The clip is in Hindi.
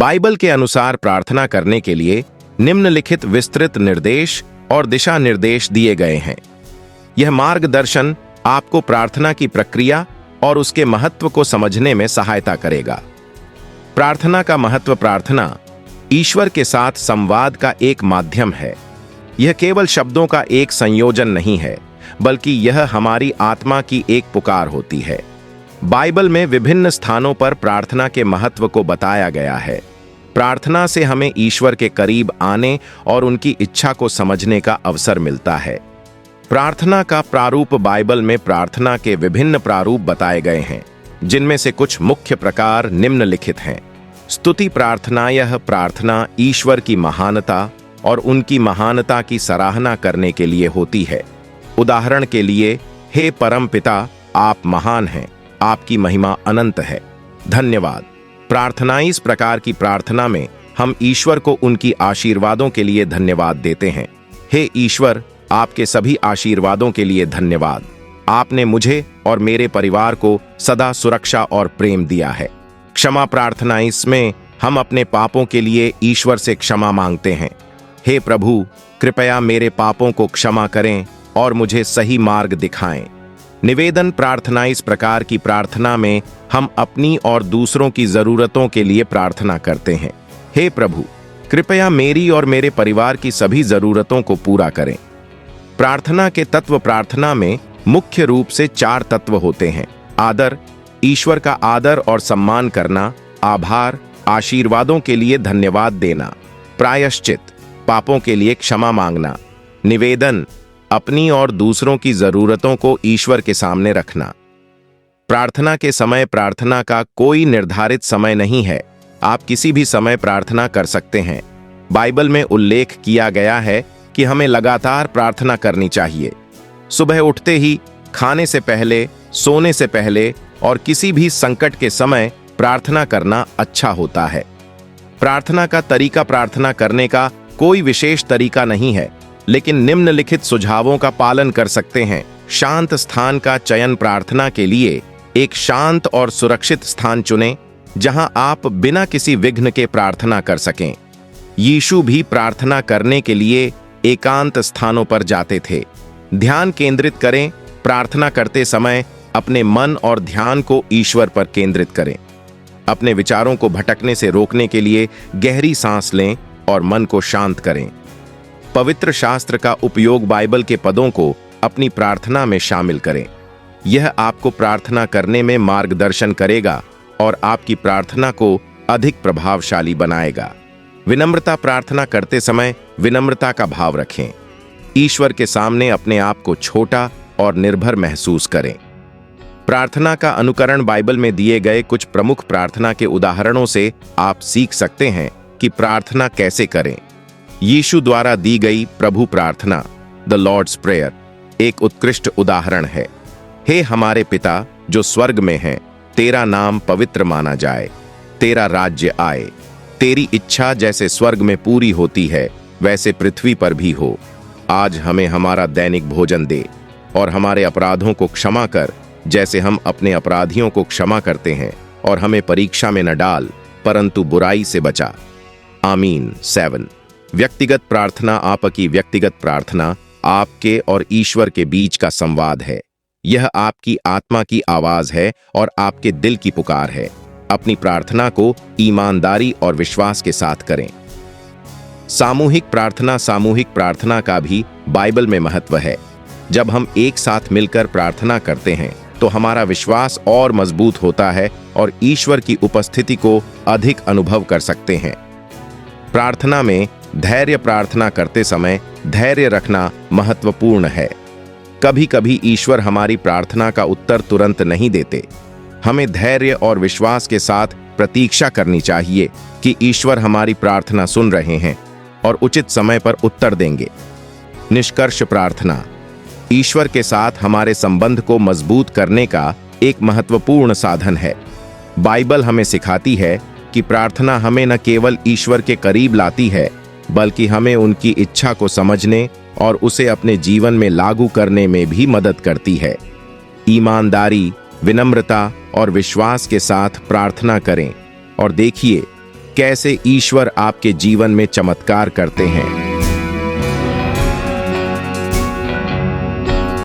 बाइबल के अनुसार प्रार्थना करने के लिए निम्नलिखित विस्तृत निर्देश और दिशा निर्देश दिए गए हैं। यह मार्गदर्शन आपको प्रार्थना की प्रक्रिया और उसके महत्व को समझने में सहायता करेगा। प्रार्थना का महत्व। प्रार्थना ईश्वर के साथ संवाद का एक माध्यम है। यह केवल शब्दों का एक संयोजन नहीं है, बल्कि यह हमारी आत्मा की एक पुकार होती है। बाइबल में विभिन्न स्थानों पर प्रार्थना के महत्व को बताया गया है। प्रार्थना से हमें ईश्वर के करीब आने और उनकी इच्छा को समझने का अवसर मिलता है। प्रार्थना का प्रारूप। बाइबल में प्रार्थना के विभिन्न प्रारूप बताए गए हैं, जिनमें से कुछ मुख्य प्रकार निम्नलिखित हैं। स्तुति प्रार्थना। यह प्रार्थना ईश्वर की महानता और उनकी महानता की सराहना करने के लिए होती है। उदाहरण के लिए, हे परम पिता, आप महान हैं, आपकी महिमा अनंत है, धन्यवाद। प्रार्थना। इस प्रकार की प्रार्थना में हम ईश्वर को उनकी आशीर्वादों के लिए धन्यवाद देते हैं। हे ईश्वर, आपके सभी आशीर्वादों के लिए धन्यवाद। आपने मुझे और मेरे परिवार को सदा सुरक्षा और प्रेम दिया है। क्षमा प्रार्थना। इसमें हम अपने पापों के लिए ईश्वर से क्षमा मांगते हैं। हे प्रभु, कृपया मेरे पापों को क्षमा करें और मुझे सही मार्ग दिखाएं। निवेदन प्रार्थना। इस प्रकार की प्रार्थना में हम अपनी और दूसरों की जरूरतों के लिए प्रार्थना करते हैं। हे प्रभु, कृपया मेरी और मेरे परिवार की सभी जरूरतों को पूरा करें। प्रार्थना के तत्व। प्रार्थना में मुख्य रूप से 4 तत्व होते हैं। आदर, ईश्वर का आदर और सम्मान करना। आभार, आशीर्वादों के लिए धन्यवाद देना। प्रायश्चित, पापों के लिए क्षमा मांगना। निवेदन, अपनी और दूसरों की जरूरतों को ईश्वर के सामने रखना। प्रार्थना के समय। प्रार्थना का कोई निर्धारित समय नहीं है, आप किसी भी समय प्रार्थना कर सकते हैं। बाइबल में उल्लेख किया गया है कि हमें लगातार प्रार्थना करनी चाहिए। सुबह उठते ही, खाने से पहले, सोने से पहले और किसी भी संकट के समय प्रार्थना करना अच्छा होता है। प्रार्थना का तरीका। प्रार्थना करने का कोई विशेष तरीका नहीं है, लेकिन निम्नलिखित सुझावों का पालन कर सकते हैं। शांत स्थान का चयन। प्रार्थना के लिए एक शांत और सुरक्षित स्थान चुनें, जहां आप बिना किसी विघ्न के प्रार्थना कर सकें। यीशु भी प्रार्थना करने के लिए एकांत स्थानों पर जाते थे। ध्यान केंद्रित करें। प्रार्थना करते समय अपने मन और ध्यान को ईश्वर पर केंद्रित करें। अपने विचारों को भटकने से रोकने के लिए गहरी सांस लें और मन को शांत करें। पवित्र शास्त्र का उपयोग। बाइबल के पदों को अपनी प्रार्थना में शामिल करें। यह आपको प्रार्थना करने में मार्गदर्शन करेगा और आपकी प्रार्थना को अधिक प्रभावशाली बनाएगा। विनम्रता। प्रार्थना करते समय विनम्रता का भाव रखें। ईश्वर के सामने अपने आप को छोटा और निर्भर महसूस करें। प्रार्थना का अनुकरण। बाइबल में दिए गए कुछ प्रमुख प्रार्थना के उदाहरणों से आप सीख सकते हैं कि प्रार्थना कैसे करें। यीशु द्वारा दी गई प्रभु प्रार्थना, द लॉर्ड्स प्रेयर, एक उत्कृष्ट उदाहरण है। हे हमारे पिता जो स्वर्ग में है, तेरा नाम पवित्र माना जाए, तेरा राज्य आए, तेरी इच्छा जैसे स्वर्ग में पूरी होती है वैसे पृथ्वी पर भी हो। आज हमें हमारा दैनिक भोजन दे और हमारे अपराधों को क्षमा कर जैसे हम अपने अपराधियों को क्षमा करते हैं, और हमें परीक्षा में न डाल परंतु बुराई से बचा। आमीन। 7। व्यक्तिगत प्रार्थना। आपकी व्यक्तिगत प्रार्थना आपके और ईश्वर के बीच का संवाद है। यह आपकी आत्मा की आवाज है और आपके दिल की पुकार है। अपनी प्रार्थना को ईमानदारी और विश्वास के साथ करें। सामूहिक प्रार्थना। सामूहिक प्रार्थना का भी बाइबल में महत्व है। जब हम एक साथ मिलकर प्रार्थना करते हैं तो हमारा विश्वास और मजबूत होता है और ईश्वर की उपस्थिति को अधिक अनुभव कर सकते हैं। प्रार्थना में धैर्य। प्रार्थना करते समय धैर्य रखना महत्वपूर्ण है। कभी कभी ईश्वर हमारी प्रार्थना का उत्तर तुरंत नहीं देते। हमें धैर्य और विश्वास के साथ प्रतीक्षा करनी चाहिए कि ईश्वर हमारी प्रार्थना सुन रहे हैं और उचित समय पर उत्तर देंगे। निष्कर्ष। प्रार्थना ईश्वर के साथ हमारे संबंध को मजबूत करने का एक महत्वपूर्ण साधन है। बाइबल हमें सिखाती है कि प्रार्थना हमें न केवल ईश्वर के करीब लाती है, बल्कि हमें उनकी इच्छा को समझने और उसे अपने जीवन में लागू करने में भी मदद करती है। ईमानदारी, विनम्रता और विश्वास के साथ प्रार्थना करें और देखिए कैसे ईश्वर आपके जीवन में चमत्कार करते हैं।